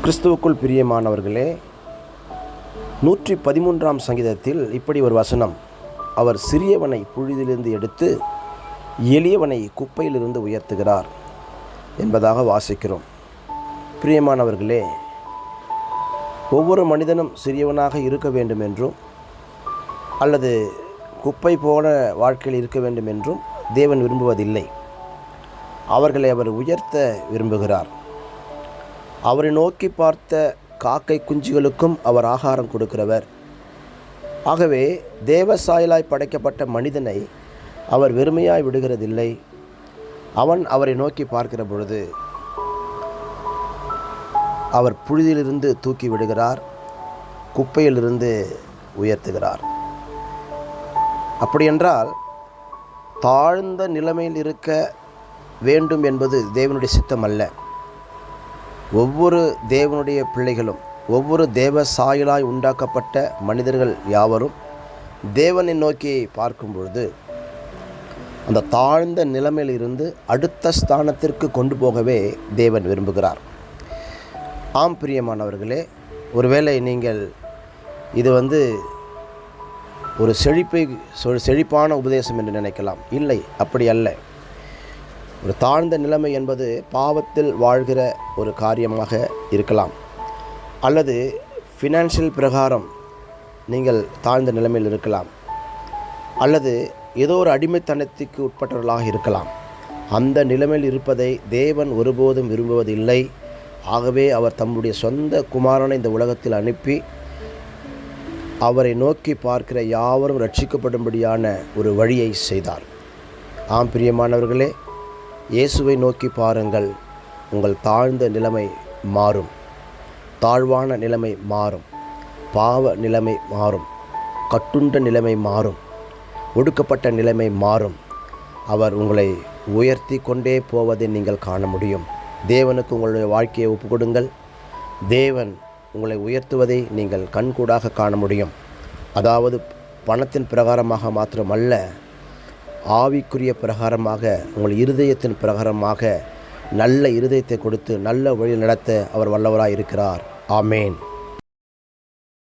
கிறிஸ்துவுக்குள் பிரியமானவர்களே, 113ஆம் சங்கீதத்தில் இப்படி ஒரு வசனம், அவர் சிறியவனை புழுதிலிருந்து எடுத்து எளியவனை குப்பையிலிருந்து உயர்த்துகிறார் என்பதாக வாசிக்கிறோம். பிரியமானவர்களே, ஒவ்வொரு மனிதனும் சிறியவனாக இருக்க வேண்டும் என்றும் அல்லது குப்பை போல வாழ்க்கையில் இருக்க வேண்டும் என்றும் தேவன் விரும்புவதில்லை. அவர்களை அவர் உயர்த்த விரும்புகிறார். அவரை நோக்கி பார்த்த காக்கை குஞ்சுகளுக்கும் அவர் ஆகாரம் கொடுக்கிறவர். ஆகவே தேவ சாயலாய் படைக்கப்பட்ட மனிதனை அவர் வெறுமையாய் விடுகிறதில்லை. அவன் அவரை நோக்கி பார்க்கிற பொழுது அவர் புழுதியிலிருந்து தூக்கி விடுகிறார், குப்பையிலிருந்து உயர்த்துகிறார். அப்படியென்றால் தாழ்ந்த நிலைமையில் இருக்க வேண்டும் என்பது தேவனுடைய சித்தம் அல்ல. ஒவ்வொரு தேவனுடைய பிள்ளைகளும், ஒவ்வொரு தேவ சாயலாய் உண்டாக்கப்பட்ட மனிதர்கள் யாவரும் தேவனை நோக்கி பார்க்கும் பொழுது அந்த தாழ்ந்த நிலைமையில் இருந்து அடுத்த ஸ்தானத்திற்கு கொண்டு போகவே தேவன் விரும்புகிறார். ஆம் பிரியமானவர்களே, ஒருவேளை நீங்கள் இது ஒரு செழிப்பான உபதேசம் என்று நினைக்கலாம். இல்லை, அப்படி அல்ல. ஒரு தாழ்ந்த நிலைமை என்பது பாவத்தில் வாழ்கிற ஒரு காரியமாக இருக்கலாம், அல்லது ஃபினான்ஷியல் பிரகாரம் நீங்கள் தாழ்ந்த நிலைமையில் இருக்கலாம், அல்லது ஏதோ ஒரு அடிமைத்தனத்துக்கு உட்பட்டவர்களாக இருக்கலாம். அந்த நிலைமையில் இருப்பதை தேவன் ஒருபோதும் விரும்புவதில்லை. ஆகவே அவர் தம்முடைய சொந்த குமாரனை இந்த உலகத்தில் அனுப்பி அவரை நோக்கி பார்க்கிற யாவரும் ரட்சிக்கப்படும்படியான ஒரு வழியை செய்தார். ஆம் பிரியமானவர்களே, இயேசுவை நோக்கி பாருங்கள், உங்கள் தாழ்ந்த நிலைமை மாறும், தாழ்வான நிலைமை மாறும், பாவ நிலைமை மாறும், கட்டுண்ட நிலைமை மாறும், ஒடுக்கப்பட்ட நிலைமை மாறும். அவர் உங்களை உயர்த்தி கொண்டே போவதை நீங்கள் காண முடியும். தேவனுக்கு உங்களுடைய வாழ்க்கையை ஒப்பு கொடுங்கள். தேவன் உங்களை உயர்த்துவதை நீங்கள் கண்கூடாக காண முடியும். அதாவது பணத்தின் பிரகாரமாக மாத்திரமல்ல, ஆவிக்குரிய பிரகாரமாக, உங்கள் இருதயத்தின் பிரகாரமாக நல்ல இருதயத்தை கொடுத்து நல்ல வழி நடத்த அவர் வல்லவராய் இருக்கிறார். ஆமேன்.